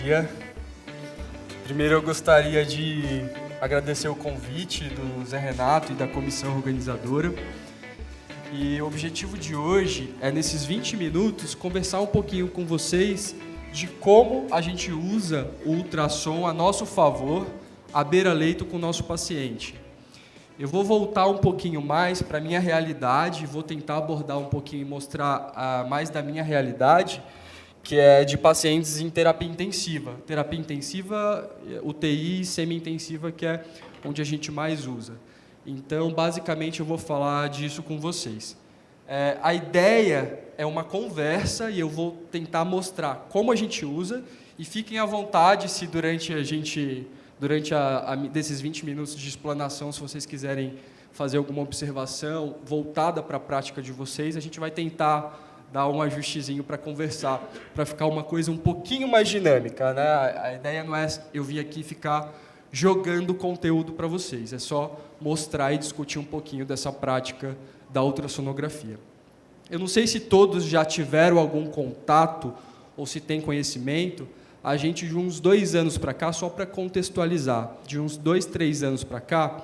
dia. Primeiro eu gostaria de agradecer o convite do Zé Renato e da comissão organizadora. E o objetivo de hoje é, nesses 20 minutos, conversar um pouquinho com vocês de como a gente usa o ultrassom a nosso favor, à beira-leito com o nosso paciente. Eu vou voltar um pouquinho mais para a minha realidade, vou tentar abordar um pouquinho e mostrar mais da minha realidade, que é de pacientes em terapia intensiva. Terapia intensiva, UTI e semi-intensiva, que é onde a gente mais usa. Então, basicamente, eu vou falar disso com vocês. A ideia é uma conversa e eu vou tentar mostrar como a gente usa, e fiquem à vontade se durante desses 20 minutos de explanação, se vocês quiserem fazer alguma observação voltada para a prática de vocês, a gente vai tentar dar um ajustezinho para conversar, para ficar uma coisa um pouquinho mais dinâmica, né? A ideia não é eu vir aqui ficar jogando conteúdo para vocês, é só mostrar e discutir um pouquinho dessa prática da ultrassonografia. Eu não sei se todos já tiveram algum contato ou se têm conhecimento. A gente, de uns 2 anos para cá, só para contextualizar, de uns 2, 3 anos para cá,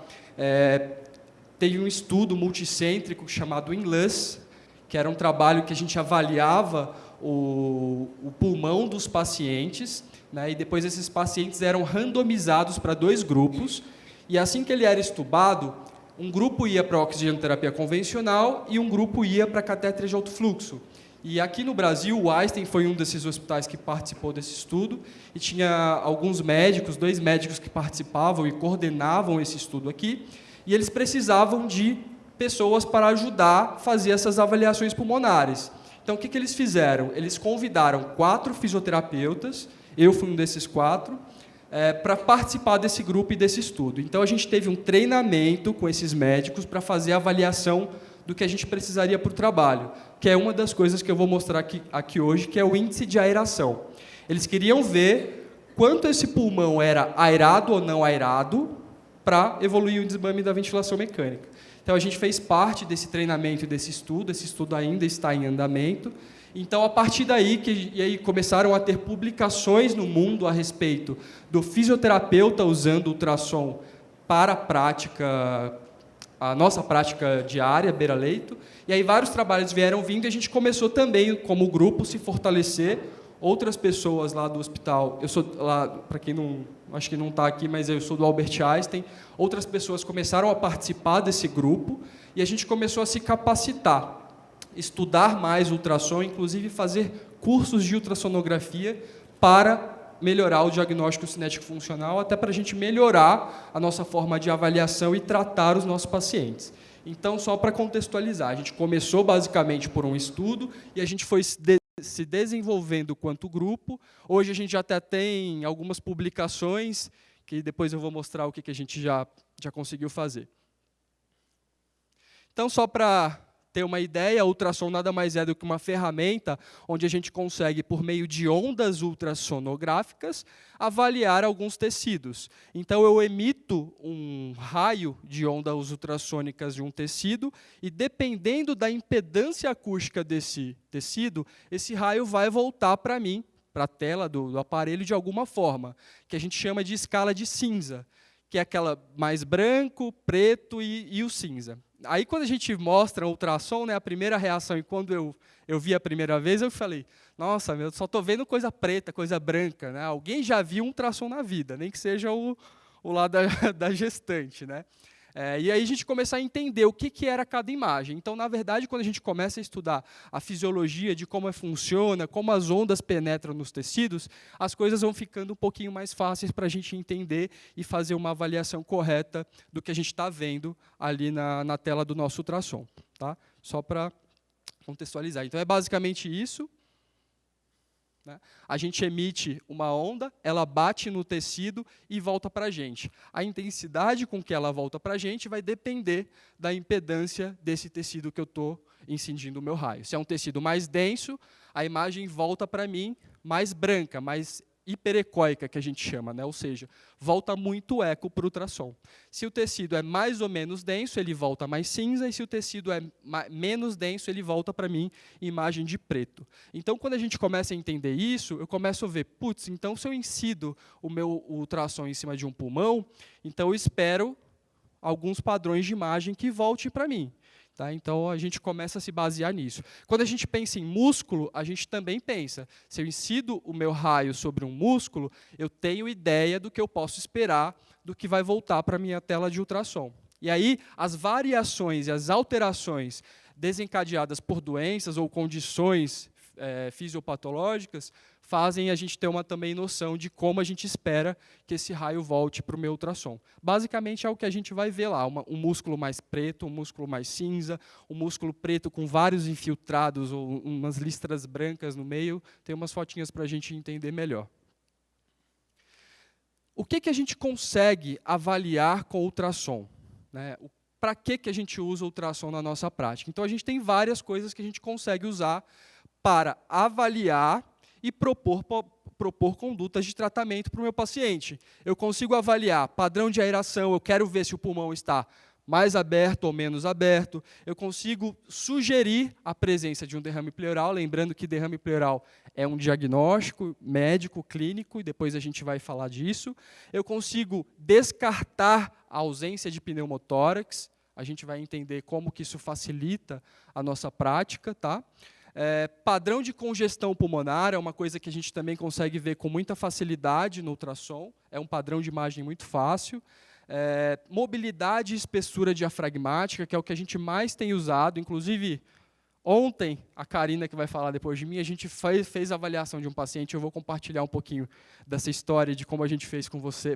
teve um estudo multicêntrico chamado INLUS, que era um trabalho que a gente avaliava o pulmão dos pacientes, né, e depois esses pacientes eram randomizados para 2 grupos, e assim que ele era estubado, um grupo ia para a oxigenoterapia convencional e um grupo ia para a catéter de alto fluxo. E aqui no Brasil, o Einstein foi um desses hospitais que participou desse estudo, e tinha alguns médicos, 2 médicos que participavam e coordenavam esse estudo aqui, e eles precisavam de pessoas para ajudar a fazer essas avaliações pulmonares. Então, o que eles fizeram? Eles convidaram 4 fisioterapeutas, eu fui um desses 4, para participar desse grupo e desse estudo. Então, a gente teve um treinamento com esses médicos para fazer a avaliação do que a gente precisaria para o trabalho, que é uma das coisas que eu vou mostrar aqui hoje, que é o índice de aeração. Eles queriam ver quanto esse pulmão era aerado ou não aerado para evoluir o desmame da ventilação mecânica. Então, a gente fez parte desse treinamento e desse estudo, esse estudo ainda está em andamento. Então, a partir daí, e aí começaram a ter publicações no mundo a respeito do fisioterapeuta usando ultrassom para a nossa prática diária, beira-leito, e aí vários trabalhos vieram vindo, e a gente começou também, como grupo, se fortalecer. Outras pessoas lá do hospital, eu sou lá, para quem não, acho que não está aqui, mas eu sou do Albert Einstein, outras pessoas começaram a participar desse grupo, e a gente começou a se capacitar, estudar mais ultrassom, inclusive fazer cursos de ultrassonografia para melhorar o diagnóstico cinético funcional, até para a gente melhorar a nossa forma de avaliação e tratar os nossos pacientes. Então, só para contextualizar, a gente começou basicamente por um estudo e a gente foi se desenvolvendo quanto grupo. Hoje a gente já até tem algumas publicações, que depois eu vou mostrar o que a gente já conseguiu fazer. Então, só para ter uma ideia, a ultrassom nada mais é do que uma ferramenta onde a gente consegue, por meio de ondas ultrassonográficas, avaliar alguns tecidos. Então, eu emito um raio de ondas ultrassônicas de um tecido e, dependendo da impedância acústica desse tecido, esse raio vai voltar para mim, para a tela do aparelho, de alguma forma, que a gente chama de escala de cinza, que é aquela mais branco, preto e o cinza. Aí, quando a gente mostra o ultrassom, né, a primeira reação, e quando eu vi a primeira vez, eu falei, nossa, eu só estou vendo coisa preta, coisa branca. Né? Alguém já viu um ultrassom na vida, nem que seja o lá da gestante. Né? E aí a gente começa a entender o que era cada imagem. Então, na verdade, quando a gente começa a estudar a fisiologia de como funciona, como as ondas penetram nos tecidos, as coisas vão ficando um pouquinho mais fáceis para a gente entender e fazer uma avaliação correta do que a gente está vendo ali na tela do nosso ultrassom. Tá? Só para contextualizar. Então, é basicamente isso. Né? A gente emite uma onda, ela bate no tecido e volta para a gente. A intensidade com que ela volta para a gente vai depender da impedância desse tecido que eu estou incidindo o meu raio. Se é um tecido mais denso, a imagem volta para mim mais branca, mais hiperecóica, que a gente chama, né? Ou seja, volta muito eco para o ultrassom. Se o tecido é mais ou menos denso, ele volta mais cinza, e se o tecido é menos denso, ele volta para mim imagem de preto. Então, quando a gente começa a entender isso, eu começo a ver, putz, então se eu incido o meu ultrassom em cima de um pulmão, então eu espero alguns padrões de imagem que voltem para mim. Tá? Então, a gente começa a se basear nisso. Quando a gente pensa em músculo, a gente também pensa, se eu incido o meu raio sobre um músculo, eu tenho ideia do que eu posso esperar, do que vai voltar para a minha tela de ultrassom. E aí, as variações e as alterações desencadeadas por doenças ou condições fisiopatológicas fazem a gente ter também noção de como a gente espera que esse raio volte para o meu ultrassom. Basicamente, é o que a gente vai ver lá, um músculo mais preto, um músculo mais cinza, um músculo preto com vários infiltrados ou umas listras brancas no meio. Tem umas fotinhas para a gente entender melhor. O que a gente consegue avaliar com o ultrassom? Né? Para que a gente usa o ultrassom na nossa prática? Então, a gente tem várias coisas que a gente consegue usar para avaliar e propor condutas de tratamento para o meu paciente. Eu consigo avaliar padrão de aeração, eu quero ver se o pulmão está mais aberto ou menos aberto. Eu consigo sugerir a presença de um derrame pleural, lembrando que derrame pleural é um diagnóstico médico, clínico, e depois a gente vai falar disso. Eu consigo descartar a ausência de pneumotórax, a gente vai entender como que isso facilita a nossa prática, tá? Padrão de congestão pulmonar é uma coisa que a gente também consegue ver com muita facilidade no ultrassom, é um padrão de imagem muito fácil. Mobilidade e espessura diafragmática, que é o que a gente mais tem usado, inclusive ontem, a Karina, que vai falar depois de mim, a gente fez a avaliação de um paciente, eu vou compartilhar um pouquinho dessa história de como a gente fez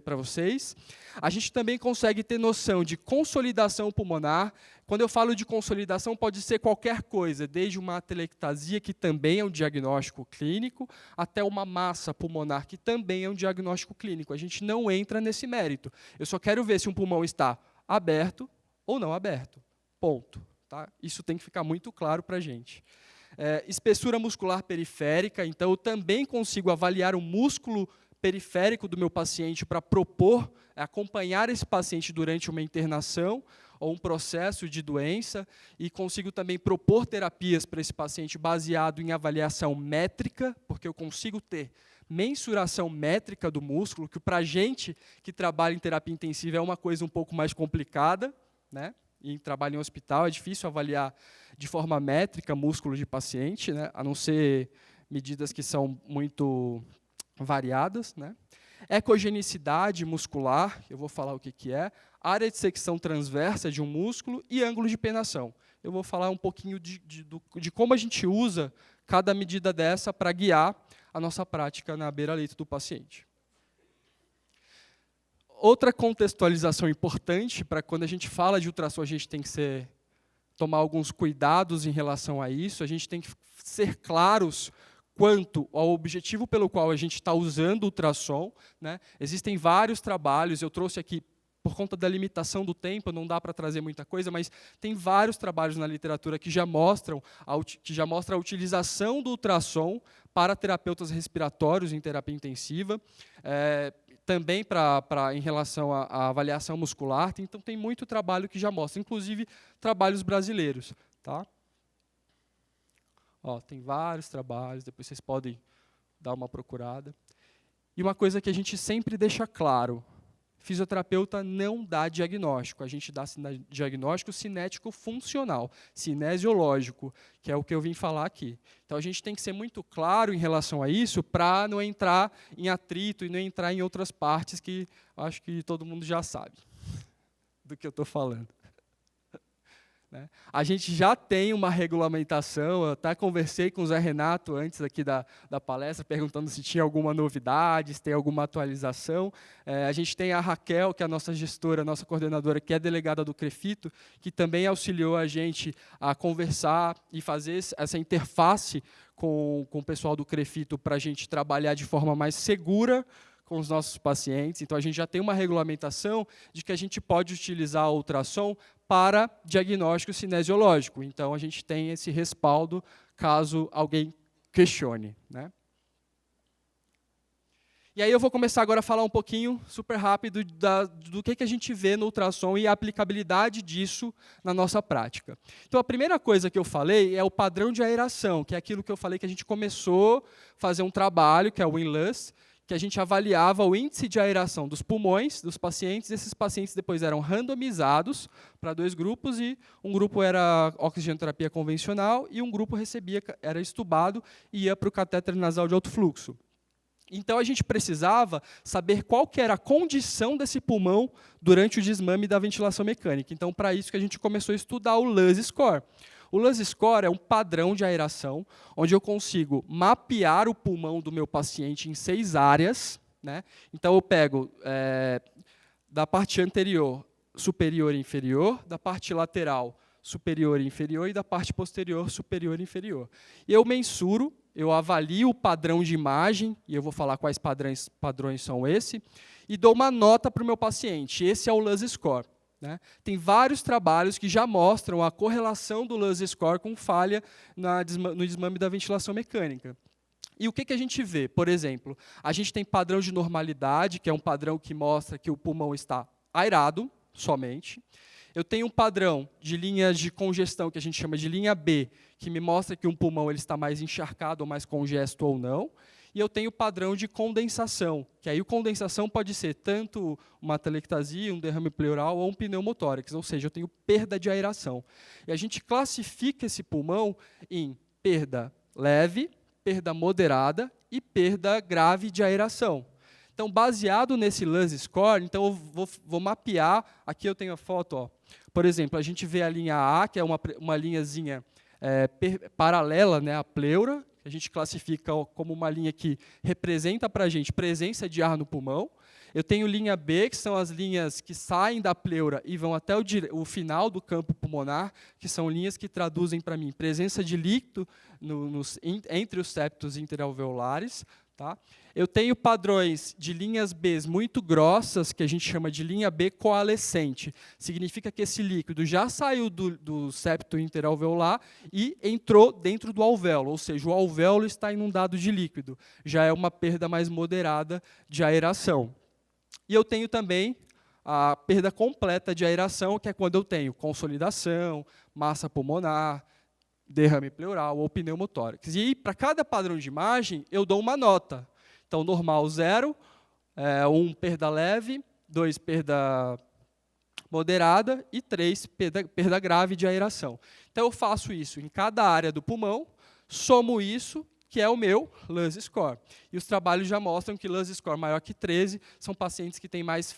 para vocês. A gente também consegue ter noção de consolidação pulmonar. Quando eu falo de consolidação, pode ser qualquer coisa, desde uma atelectasia, que também é um diagnóstico clínico, até uma massa pulmonar, que também é um diagnóstico clínico. A gente não entra nesse mérito. Eu só quero ver se um pulmão está aberto ou não aberto. Ponto. Tá? Isso tem que ficar muito claro para a gente. Espessura muscular periférica, então eu também consigo avaliar o músculo periférico do meu paciente para propor, acompanhar esse paciente durante uma internação ou um processo de doença, e consigo também propor terapias para esse paciente baseado em avaliação métrica, porque eu consigo ter mensuração métrica do músculo, que para a gente que trabalha em terapia intensiva é uma coisa um pouco mais complicada, né? Em trabalho em hospital, é difícil avaliar de forma métrica músculo de paciente, né? A não ser medidas que são muito variadas. Né? Ecogenicidade muscular, eu vou falar o que é, área de secção transversa de um músculo e ângulo de penação. Eu vou falar um pouquinho de como a gente usa cada medida dessa para guiar a nossa prática na beira-leito do paciente. Outra contextualização importante, para quando a gente fala de ultrassom, a gente tem que tomar alguns cuidados em relação a isso, a gente tem que ser claros quanto ao objetivo pelo qual a gente está usando o ultrassom. Né? Existem vários trabalhos, eu trouxe aqui, por conta da limitação do tempo, não dá para trazer muita coisa, mas tem vários trabalhos na literatura que já mostram a utilização do ultrassom para terapeutas respiratórios em terapia intensiva, também em relação à avaliação muscular. Então, tem muito trabalho que já mostra, inclusive trabalhos brasileiros. Tá? Tem vários trabalhos, depois vocês podem dar uma procurada. E uma coisa que a gente sempre deixa claro, fisioterapeuta não dá diagnóstico, a gente dá diagnóstico cinético-funcional, cinesiológico, que é o que eu vim falar aqui. Então, a gente tem que ser muito claro em relação a isso para não entrar em atrito e não entrar em outras partes que acho que todo mundo já sabe do que eu estou falando. A gente já tem uma regulamentação, eu até conversei com o Zé Renato antes aqui da palestra, perguntando se tinha alguma novidade, se tem alguma atualização. A gente tem a Raquel, que é a nossa gestora, a nossa coordenadora, que é delegada do CREFITO, que também auxiliou a gente a conversar e fazer essa interface com o pessoal do CREFITO para a gente trabalhar de forma mais segura com os nossos pacientes. Então, a gente já tem uma regulamentação de que a gente pode utilizar o ultrassom para diagnóstico cinesiológico. Então, a gente tem esse respaldo caso alguém questione. Né? E aí eu vou começar agora a falar um pouquinho, super rápido, do que a gente vê no ultrassom e a aplicabilidade disso na nossa prática. Então, a primeira coisa que eu falei é o padrão de aeração, que é aquilo que eu falei que a gente começou a fazer um trabalho, que é o WINLUS, que a gente avaliava o índice de aeração dos pulmões dos pacientes. Esses pacientes depois eram randomizados para 2 grupos, e um grupo era oxigenoterapia convencional e um grupo era estubado e ia para o catéter nasal de alto fluxo. Então, a gente precisava saber qual que era a condição desse pulmão durante o desmame da ventilação mecânica. Então, para isso que a gente começou a estudar o LUS Score. O LUS Score é um padrão de aeração, onde eu consigo mapear o pulmão do meu paciente em 6 áreas. Né? Então, eu pego da parte anterior, superior e inferior, da parte lateral, superior e inferior, e da parte posterior, superior e inferior. E eu mensuro, eu avalio o padrão de imagem, e eu vou falar quais padrões são esses, e dou uma nota para o meu paciente. Esse é o LUS Score. Né? Tem vários trabalhos que já mostram a correlação do LUS Score com falha no desmame da ventilação mecânica. E o que a gente vê? Por exemplo, a gente tem padrão de normalidade, que é um padrão que mostra que o pulmão está aerado somente. Eu tenho um padrão de linhas de congestão, que a gente chama de linha B, que me mostra que um pulmão ele está mais encharcado ou mais congesto ou não. E eu tenho o padrão de condensação, que aí a condensação pode ser tanto uma atelectasia, um derrame pleural ou um pneumotórax, ou seja, eu tenho perda de aeração. E a gente classifica esse pulmão em perda leve, perda moderada e perda grave de aeração. Então, baseado nesse LUS Score, então eu vou mapear, aqui eu tenho a foto, ó. Por exemplo, a gente vê a linha A, que é uma linhazinha paralela, né, à pleura, que a gente classifica como uma linha que representa para a gente presença de ar no pulmão. Eu tenho linha B, que são as linhas que saem da pleura e vão até o final do campo pulmonar, que são linhas que traduzem para mim presença de líquido entre os septos interalveolares. Tá? Eu tenho padrões de linhas B muito grossas, que a gente chama de linha B coalescente. Significa que esse líquido já saiu do septo interalveolar e entrou dentro do alvéolo, ou seja, o alvéolo está inundado de líquido. Já é uma perda mais moderada de aeração. E eu tenho também a perda completa de aeração, que é quando eu tenho consolidação, massa pulmonar, derrame pleural ou pneumotórax. E para cada padrão de imagem, eu dou uma nota. Então, normal 0, 1 perda leve, 2 perda moderada e 3 perda grave de aeração. Então, eu faço isso em cada área do pulmão, somo isso, que é o meu LUS Score. E os trabalhos já mostram que LUS Score maior que 13 são pacientes que têm mais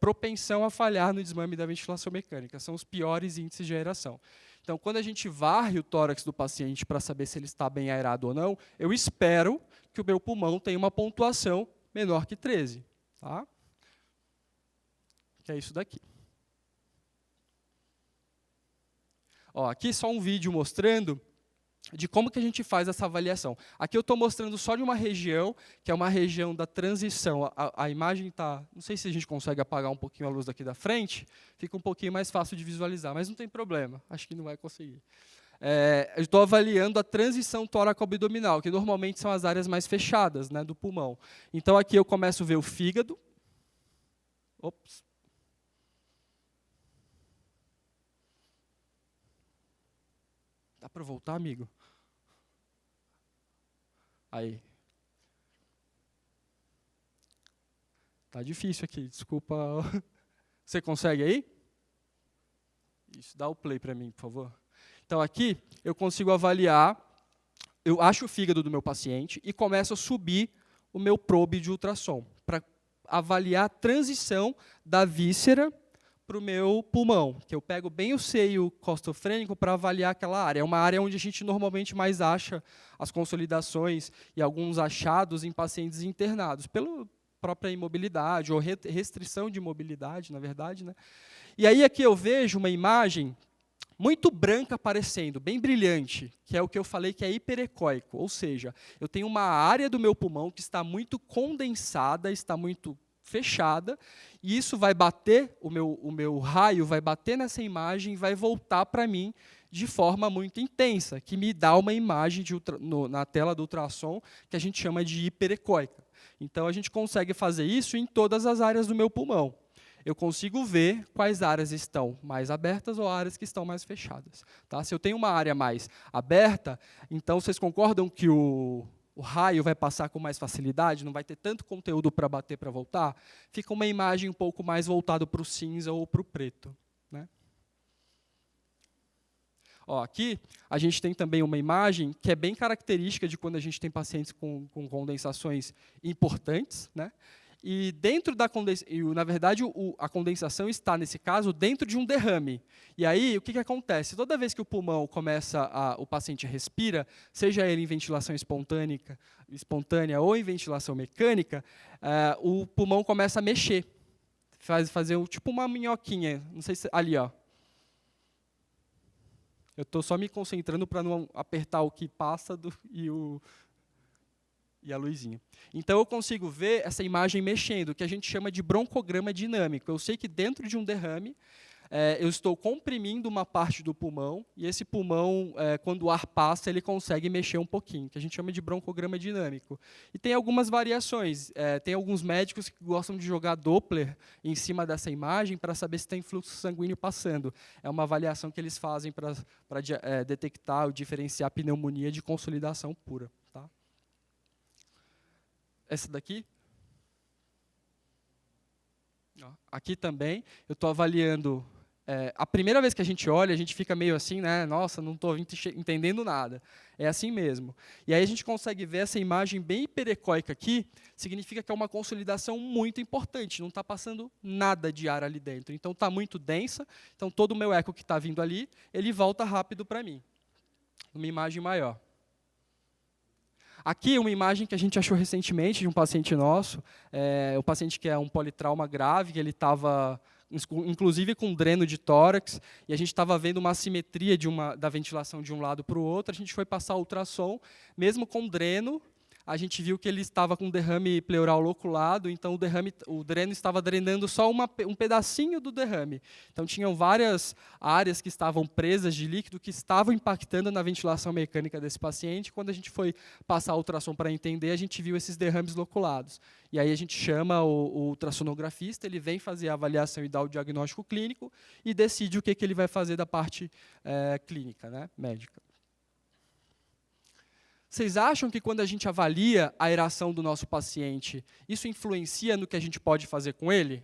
propensão a falhar no desmame da ventilação mecânica. São os piores índices de aeração. Então, quando a gente varre o tórax do paciente para saber se ele está bem aerado ou não, eu espero que o meu pulmão tenha uma pontuação menor que 13. Tá? Que é isso daqui. Ó, aqui só um vídeo mostrando de como que a gente faz essa avaliação. Aqui eu estou mostrando só de uma região, que é uma região da transição. A imagem está... Não sei se a gente consegue apagar um pouquinho a luz daqui da frente, fica um pouquinho mais fácil de visualizar, mas não tem problema, acho que não vai conseguir. Eu estou avaliando a transição tóraco-abdominal, que normalmente são as áreas mais fechadas, né, do pulmão. Então, aqui eu começo a ver o fígado. Ops. Dá para voltar, amigo? Aí. Tá difícil aqui, desculpa. Você consegue aí? Isso, dá o play para mim, por favor. Então, aqui eu consigo avaliar, eu acho o fígado do meu paciente e começo a subir o meu probe de ultrassom, para avaliar a transição da víscera para o meu pulmão, que eu pego bem o seio costofrênico para avaliar aquela área. É uma área onde a gente normalmente mais acha as consolidações e alguns achados em pacientes internados, pela própria imobilidade, ou restrição de mobilidade, na verdade. Né? E aí aqui eu vejo uma imagem muito branca aparecendo, bem brilhante, que é o que eu falei que é hiperecóico, ou seja, eu tenho uma área do meu pulmão que está muito condensada, está muito fechada, e isso vai bater, o meu raio vai bater nessa imagem e vai voltar para mim de forma muito intensa, que me dá uma imagem na tela do ultrassom que a gente chama de hiperecóica. Então, a gente consegue fazer isso em todas as áreas do meu pulmão. Eu consigo ver quais áreas estão mais abertas ou áreas que estão mais fechadas. Tá? Se eu tenho uma área mais aberta, então vocês concordam que o raio vai passar com mais facilidade, não vai ter tanto conteúdo para bater para voltar? Fica uma imagem um pouco mais voltada para o cinza ou para o preto. Né? Ó, aqui a gente tem também uma imagem que é bem característica de quando a gente tem pacientes com condensações importantes, né? E dentro da condensação, na verdade, a condensação está, nesse caso, dentro de um derrame. E aí, o que acontece? Toda vez que o pulmão o paciente respira, seja ele em ventilação espontânea ou em ventilação mecânica, o pulmão começa a mexer. Fazer tipo uma minhoquinha. Não sei se ali, ó. Eu estou só me concentrando para não apertar o que passa e a luzinha. Então, eu consigo ver essa imagem mexendo, que a gente chama de broncograma dinâmico. Eu sei que dentro de um derrame, eu estou comprimindo uma parte do pulmão, e esse pulmão, quando o ar passa, ele consegue mexer um pouquinho, que a gente chama de broncograma dinâmico. E tem algumas variações. Tem alguns médicos que gostam de jogar Doppler em cima dessa imagem para saber se tem fluxo sanguíneo passando. É uma avaliação que eles fazem para detectar ou diferenciar a pneumonia de consolidação pura. Tá? Essa daqui. Aqui também, eu estou avaliando. A primeira vez que a gente olha, a gente fica meio assim, né? Nossa, não estou entendendo nada. É assim mesmo. E aí a gente consegue ver essa imagem bem hiperecóica aqui, significa que é uma consolidação muito importante, não está passando nada de ar ali dentro. Então está muito densa, então todo o meu eco que está vindo ali, ele volta rápido para mim. Uma imagem maior. Aqui uma imagem que a gente achou recentemente de um paciente nosso, um paciente que é um politrauma grave, que ele estava, inclusive, com dreno de tórax, e a gente estava vendo uma assimetria da ventilação de um lado para o outro, a gente foi passar ultrassom, mesmo com dreno, a gente viu que ele estava com derrame pleural loculado, então o dreno estava drenando só um pedacinho do derrame. Então, tinham várias áreas que estavam presas de líquido que estavam impactando na ventilação mecânica desse paciente. Quando a gente foi passar o ultrassom para entender, a gente viu esses derrames loculados. E aí a gente chama o ultrassonografista, ele vem fazer a avaliação e dar o diagnóstico clínico e decide o que ele vai fazer da parte clínica, né, médica. Vocês acham que quando a gente avalia a aeração do nosso paciente, isso influencia no que a gente pode fazer com ele?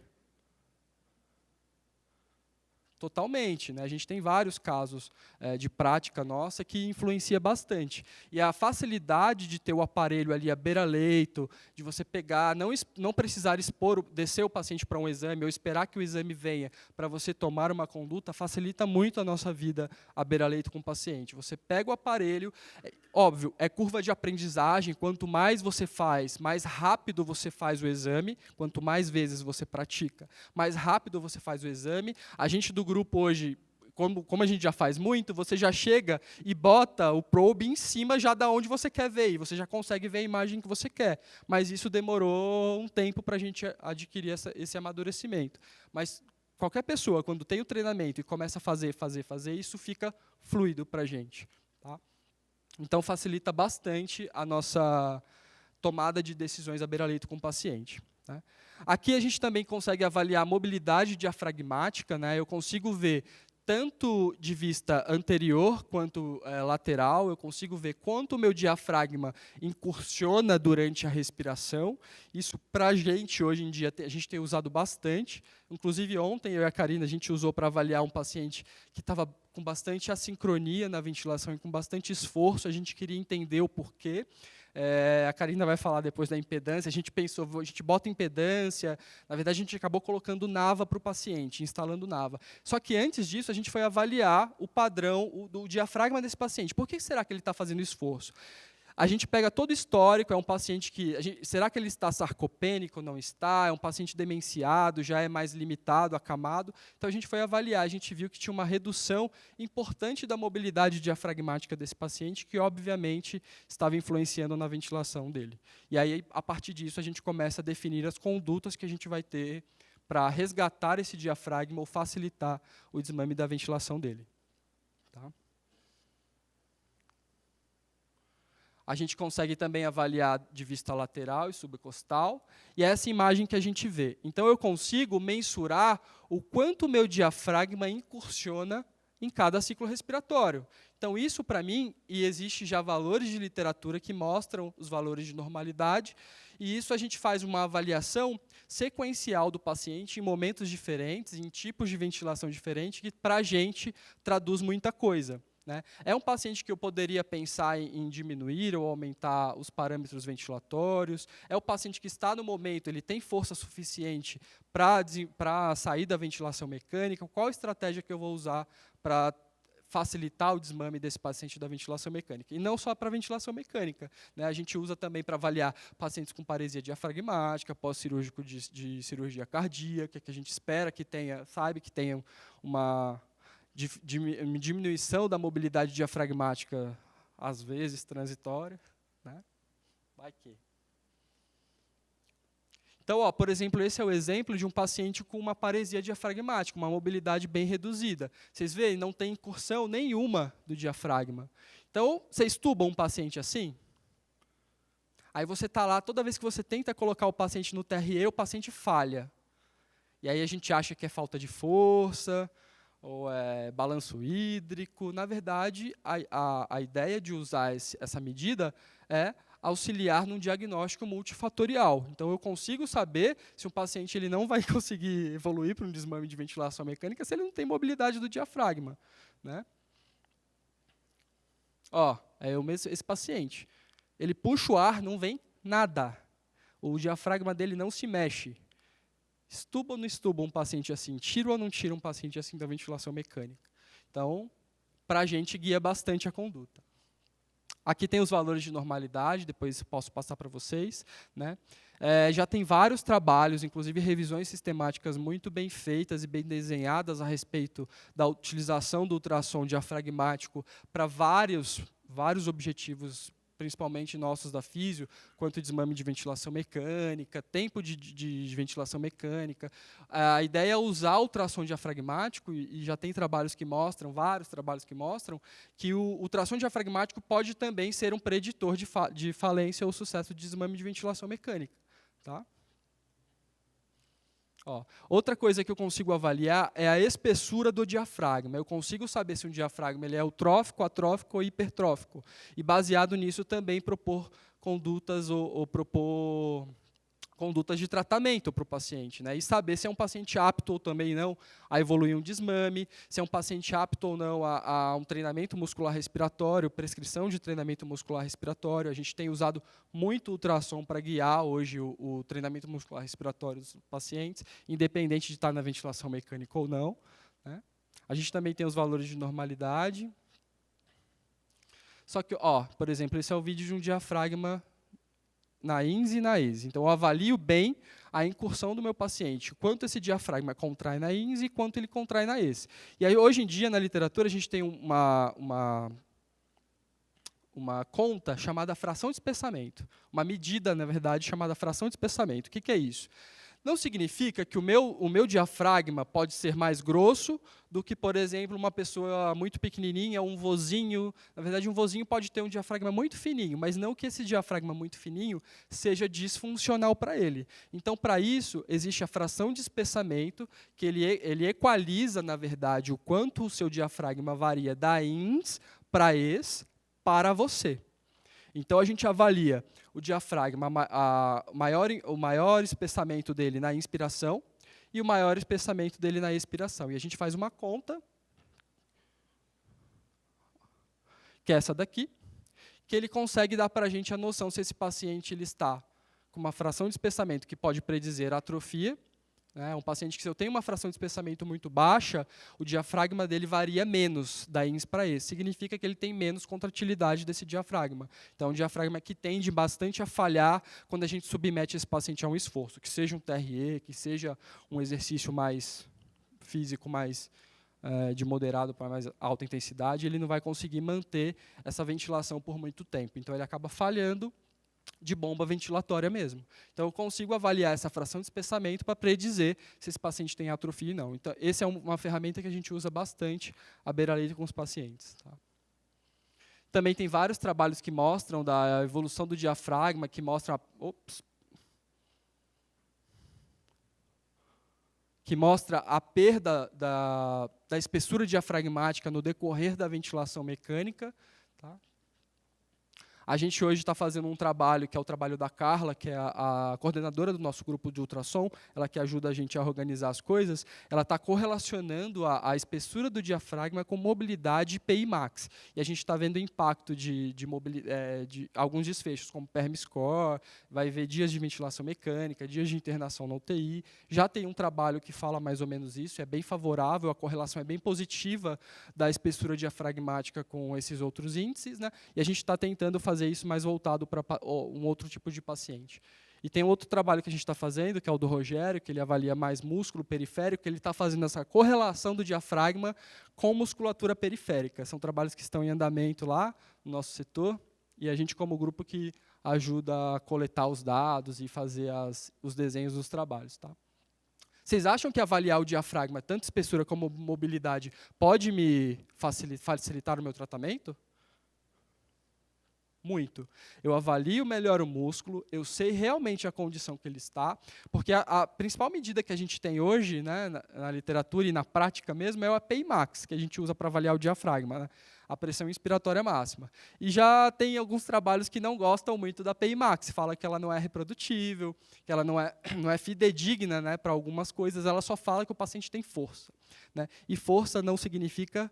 Totalmente. Né? A gente tem vários casos de prática nossa que influencia bastante. E a facilidade de ter o aparelho ali à beira-leito, de você pegar, não precisar descer o paciente para um exame, ou esperar que o exame venha para você tomar uma conduta, facilita muito a nossa vida à beira-leito com o paciente. Você pega o aparelho, óbvio, é curva de aprendizagem, quanto mais você faz, mais rápido você faz o exame, quanto mais vezes você pratica, mais rápido você faz o exame. A gente do grupo hoje, como a gente já faz muito, você já chega e bota o probe em cima já da onde você quer ver, e você já consegue ver a imagem que você quer. Mas isso demorou um tempo para a gente adquirir esse amadurecimento. Mas qualquer pessoa, quando tem o treinamento e começa a fazer, isso fica fluido para a gente. Tá? Então, facilita bastante a nossa tomada de decisões à beira-leito com o paciente. Né? Aqui a gente também consegue avaliar a mobilidade diafragmática, né? Eu consigo ver tanto de vista anterior quanto lateral, eu consigo ver quanto o meu diafragma incursiona durante a respiração. Isso, para a gente, hoje em dia, a gente tem usado bastante. Inclusive, ontem, eu e a Karina, a gente usou para avaliar um paciente que estava com bastante assincronia na ventilação e com bastante esforço. A gente queria entender o porquê. A Karina vai falar depois da impedância. A gente pensou, a gente bota impedância. Na verdade, a gente acabou colocando NAVA para o paciente, instalando NAVA. Só que antes disso, a gente foi avaliar o padrão do diafragma desse paciente. Por que será que ele está fazendo esforço? A gente pega todo o histórico, é um paciente que... será que ele está sarcopênico? Não está. É um paciente demenciado, já é mais limitado, acamado. Então, a gente foi avaliar, a gente viu que tinha uma redução importante da mobilidade diafragmática desse paciente, que, obviamente, estava influenciando na ventilação dele. E aí, a partir disso, a gente começa a definir as condutas que a gente vai ter para resgatar esse diafragma ou facilitar o desmame da ventilação dele. Tá? A gente consegue também avaliar de vista lateral e subcostal, e é essa imagem que a gente vê. Então, eu consigo mensurar o quanto o meu diafragma incursiona em cada ciclo respiratório. Então, isso para mim, e existe já valores de literatura que mostram os valores de normalidade, e isso a gente faz uma avaliação sequencial do paciente em momentos diferentes, em tipos de ventilação diferentes, que para a gente traduz muita coisa. Né? É um paciente que eu poderia pensar em diminuir ou aumentar os parâmetros ventilatórios. É o paciente que está no momento, ele tem força suficiente para sair da ventilação mecânica. Qual estratégia que eu vou usar para facilitar o desmame desse paciente da ventilação mecânica? E não só para ventilação mecânica. Né? A gente usa também para avaliar pacientes com paresia diafragmática, pós-cirúrgico de cirurgia cardíaca, que a gente espera que tenha, sabe que tenha uma diminuição da mobilidade diafragmática, às vezes transitória. Né? Vai que. Então, ó, por exemplo, esse é o exemplo de um paciente com uma paresia diafragmática, uma mobilidade bem reduzida. Vocês veem, não tem incursão nenhuma do diafragma. Então, vocês tubam um paciente assim? Aí você está lá, toda vez que você tenta colocar o paciente no TRE, o paciente falha. E aí a gente acha que é falta de força, ou balanço hídrico. Na verdade, a ideia de usar essa medida é auxiliar num diagnóstico multifatorial. Então, eu consigo saber se um paciente ele não vai conseguir evoluir para um desmame de ventilação mecânica se ele não tem mobilidade do diafragma. Né? Ó, esse paciente. Ele puxa o ar, não vem nada. O diafragma dele não se mexe. Estuba ou não estuba um paciente assim? Tira ou não tira um paciente assim da ventilação mecânica? Então, para a gente, guia bastante a conduta. Aqui tem os valores de normalidade, depois posso passar para vocês. Né? Já tem vários trabalhos, inclusive revisões sistemáticas muito bem feitas e bem desenhadas a respeito da utilização do ultrassom diafragmático para vários objetivos, principalmente nossos da físio, quanto desmame de ventilação mecânica, tempo de ventilação mecânica. A ideia é usar o ultrassom diafragmático, e já tem trabalhos que mostram, vários trabalhos que mostram, que o ultrassom diafragmático pode também ser um preditor de falência ou sucesso de desmame de ventilação mecânica. Tá? Ó, outra coisa que eu consigo avaliar é a espessura do diafragma. Eu consigo saber se um diafragma ele é eutrófico, atrófico ou hipertrófico. E, baseado nisso, também propor condutas ou propor condutas de tratamento para o paciente. Né? E saber se é um paciente apto ou também não a evoluir um desmame, se é um paciente apto ou não a um treinamento muscular respiratório, prescrição de treinamento muscular respiratório. A gente tem usado muito ultrassom para guiar hoje o treinamento muscular respiratório dos pacientes, independente de estar na ventilação mecânica ou não. Né? A gente também tem os valores de normalidade. Só que, ó, por exemplo, esse é o vídeo de um diafragma na INS e na ESE. Então, eu avalio bem a incursão do meu paciente, quanto esse diafragma contrai na INS e quanto ele contrai na ESE. E aí, hoje em dia, na literatura, a gente tem uma conta chamada fração de espessamento. Uma medida, na verdade, chamada fração de espessamento. O que é isso? Não significa que o meu diafragma pode ser mais grosso do que, por exemplo, uma pessoa muito pequenininha, um vozinho. Na verdade, um vozinho pode ter um diafragma muito fininho, mas não que esse diafragma muito fininho seja disfuncional para ele. Então, para isso, existe a fração de espessamento, que ele equaliza, na verdade, o quanto o seu diafragma varia da INS para ES para você. Então, a gente avalia o diafragma, o maior espessamento dele na inspiração e o maior espessamento dele na expiração. E a gente faz uma conta, que é essa daqui, que ele consegue dar para a gente a noção se esse paciente ele está com uma fração de espessamento que pode predizer atrofia. Um paciente que, se eu tenho uma fração de espessamento muito baixa, o diafragma dele varia menos da INS para ES. Significa que ele tem menos contratilidade desse diafragma. Então, é um diafragma que tende bastante a falhar quando a gente submete esse paciente a um esforço, que seja um TRE, que seja um exercício mais físico, mais de moderado para mais alta intensidade, ele não vai conseguir manter essa ventilação por muito tempo. Então, ele acaba falhando de bomba ventilatória mesmo. Então, eu consigo avaliar essa fração de espessamento para predizer se esse paciente tem atrofia ou não. Então, essa é uma ferramenta que a gente usa bastante à beira-leito com os pacientes. Tá? também tem vários trabalhos que mostram da evolução do diafragma, que mostram que mostra a perda da espessura diafragmática no decorrer da ventilação mecânica. Tá? A gente hoje está fazendo um trabalho, que é o trabalho da Carla, que é a coordenadora do nosso grupo de ultrassom, ela que ajuda a gente a organizar as coisas, ela está correlacionando a espessura do diafragma com mobilidade e PI Max. E a gente está vendo o impacto de alguns desfechos, como PERM score, vai ver dias de ventilação mecânica, dias de internação na UTI. Já tem um trabalho que fala mais ou menos isso, é bem favorável, a correlação é bem positiva da espessura diafragmática com esses outros índices, né? E a gente está tentando fazer isso mais voltado para um outro tipo de paciente. E tem outro trabalho que a gente está fazendo, que é o do Rogério, que ele avalia mais músculo periférico, que ele está fazendo essa correlação do diafragma com musculatura periférica. São trabalhos que estão em andamento lá no nosso setor, e a gente, como grupo, que ajuda a coletar os dados e fazer os desenhos dos trabalhos. Tá? Vocês acham que avaliar o diafragma, tanto espessura como mobilidade, pode me facilitar o meu tratamento? Muito. Eu avalio melhor o músculo, eu sei realmente a condição que ele está, porque a principal medida que a gente tem hoje, né, na literatura e na prática mesmo, é o PI Max, que a gente usa para avaliar o diafragma, né, a pressão inspiratória máxima. E já tem alguns trabalhos que não gostam muito da PI Max, fala que ela não é reprodutível, que ela não é fidedigna, né, para algumas coisas, ela só fala que o paciente tem força. Né, e força não significa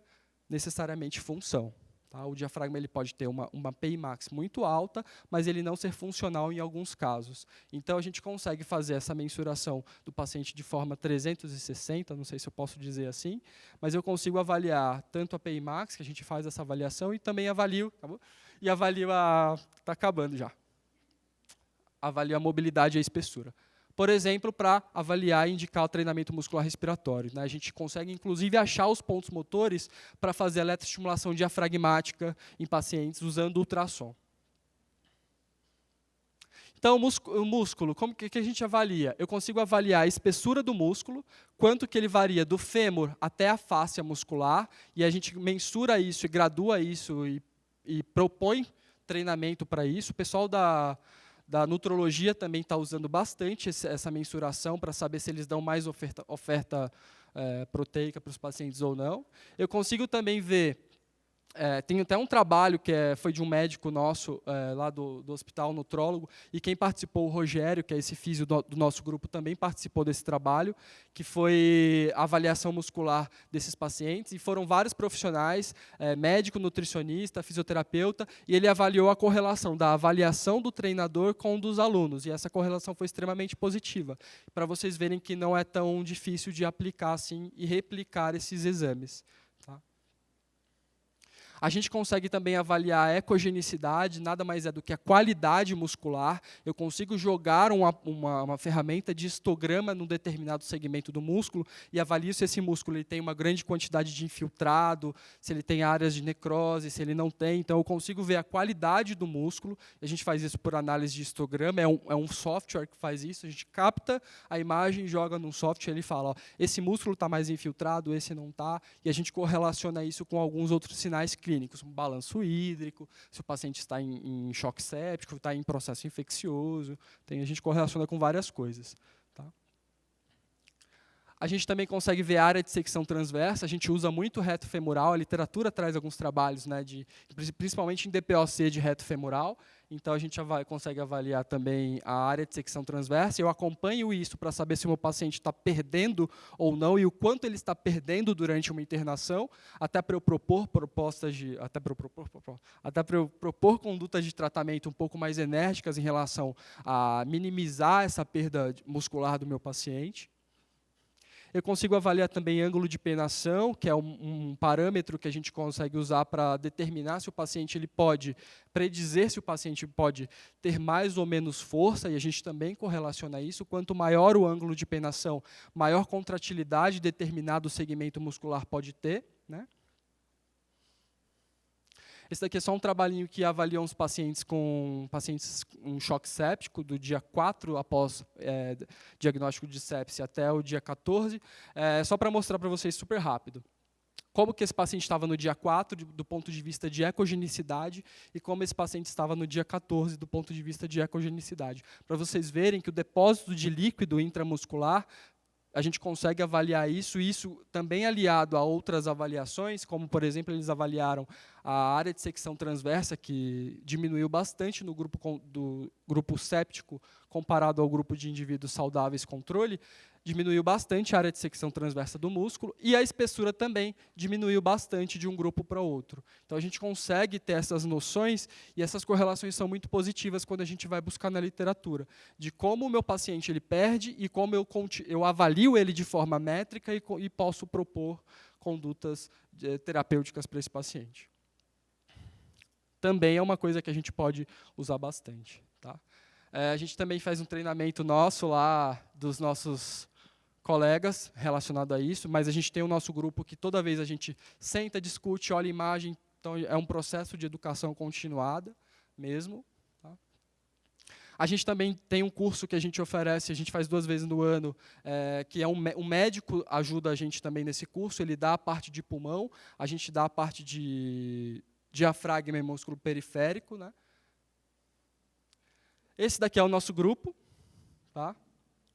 necessariamente função. Tá? O diafragma ele pode ter uma PI Max muito alta, mas ele não ser funcional em alguns casos. Então, a gente consegue fazer essa mensuração do paciente de forma 360, não sei se eu posso dizer assim, mas eu consigo avaliar tanto a PI Max, que a gente faz essa avaliação, e também avalio está acabando já. Avalio a mobilidade e a espessura. Por exemplo, para avaliar e indicar o treinamento muscular respiratório. Né? A gente consegue, inclusive, achar os pontos motores para fazer eletroestimulação diafragmática em pacientes usando ultrassom. Então, o músculo, como que a gente avalia? Eu consigo avaliar a espessura do músculo, quanto que ele varia do fêmur até a fáscia muscular, e a gente mensura isso e gradua isso e propõe treinamento para isso. O pessoal da nutrologia também está usando bastante essa mensuração para saber se eles dão mais oferta proteica para os pacientes ou não. Eu consigo também ver, tem até um trabalho que foi de um médico nosso, lá do hospital, nutrólogo, e quem participou, o Rogério, que é esse físio do nosso grupo, também participou desse trabalho, que foi a avaliação muscular desses pacientes, e foram vários profissionais, médico, nutricionista, fisioterapeuta, e ele avaliou a correlação da avaliação do treinador com um dos alunos, e essa correlação foi extremamente positiva, para vocês verem que não é tão difícil de aplicar assim e replicar esses exames. Tá? A gente consegue também avaliar a ecogenicidade, nada mais é do que a qualidade muscular. Eu consigo jogar uma ferramenta de histograma num determinado segmento do músculo e avalio se esse músculo ele tem uma grande quantidade de infiltrado, se ele tem áreas de necrose, se ele não tem. Então, eu consigo ver a qualidade do músculo. A gente faz isso por análise de histograma, é um software que faz isso. A gente capta a imagem, joga num software e ele fala, ó, esse músculo está mais infiltrado, esse não está, e a gente correlaciona isso com alguns outros sinais clínicos, um balanço hídrico, se o paciente está em choque séptico, está em processo infeccioso, a gente correlaciona com várias coisas. Tá? A gente também consegue ver a área de secção transversa, a gente usa muito reto femoral, a literatura traz alguns trabalhos, né, principalmente em DPOC de reto femoral, então a gente consegue avaliar também a área de secção transversa. Eu acompanho isso para saber se o meu paciente está perdendo ou não e o quanto ele está perdendo durante uma internação, até para eu propor condutas de tratamento um pouco mais enérgicas em relação a minimizar essa perda muscular do meu paciente. Eu consigo avaliar também ângulo de penação, que é um parâmetro que a gente consegue usar para determinar se o paciente predizer se o paciente pode ter mais ou menos força, e a gente também correlaciona isso. Quanto maior o ângulo de penação, maior contratilidade determinado segmento muscular pode ter. Né? Esse daqui é só um trabalhinho que avalia uns pacientes com um choque séptico do dia 4 após diagnóstico de sepse até o dia 14, só para mostrar para vocês super rápido. como que esse paciente estava no dia 4, do ponto de vista de ecogenicidade, e como esse paciente estava no dia 14, do ponto de vista de ecogenicidade. Para vocês verem que o depósito de líquido intramuscular, a gente consegue avaliar isso, e isso também aliado a outras avaliações, como, por exemplo, eles avaliaram a área de secção transversa, que diminuiu bastante no do grupo séptico comparado ao grupo de indivíduos saudáveis controle, diminuiu bastante a área de secção transversa do músculo, e a espessura também diminuiu bastante de um grupo para outro. Então, a gente consegue ter essas noções, e essas correlações são muito positivas quando a gente vai buscar na literatura, de como o meu paciente ele perde e como eu avalio ele de forma métrica e posso propor condutas terapêuticas para esse paciente. Também é uma coisa que a gente pode usar bastante. Tá? A gente também faz um treinamento nosso lá, dos nossos colegas relacionado a isso, mas a gente tem o nosso grupo que toda vez a gente senta, discute, olha a imagem, então é um processo de educação continuada mesmo. Tá? A gente também tem um curso que a gente oferece, a gente faz 2 vezes no ano, que é um médico ajuda a gente também nesse curso, ele dá a parte de pulmão, a gente dá a parte de diafragma e músculo periférico. Né? Esse daqui é o nosso grupo. Tá?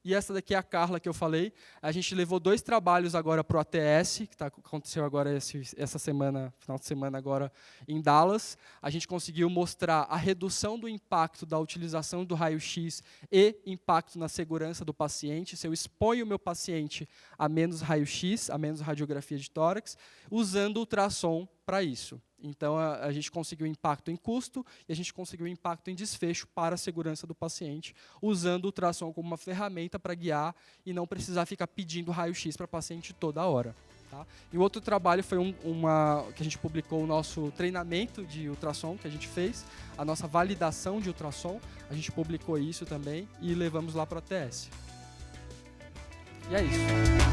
E essa daqui é a Carla que eu falei. A gente levou 2 trabalhos agora para o ATS, que aconteceu agora essa semana, final de semana agora em Dallas. A gente conseguiu mostrar a redução do impacto da utilização do raio-x e impacto na segurança do paciente. Se eu exponho o meu paciente a menos raio-x, a menos radiografia de tórax, usando ultrassom para isso. Então, a gente conseguiu impacto em custo e a gente conseguiu impacto em desfecho para a segurança do paciente, usando o ultrassom como uma ferramenta para guiar e não precisar ficar pedindo raio-x para o paciente toda hora. Tá? E o outro trabalho foi que a gente publicou o nosso treinamento de ultrassom que a gente fez, a nossa validação de ultrassom, a gente publicou isso também e levamos lá para o ATS. E é isso.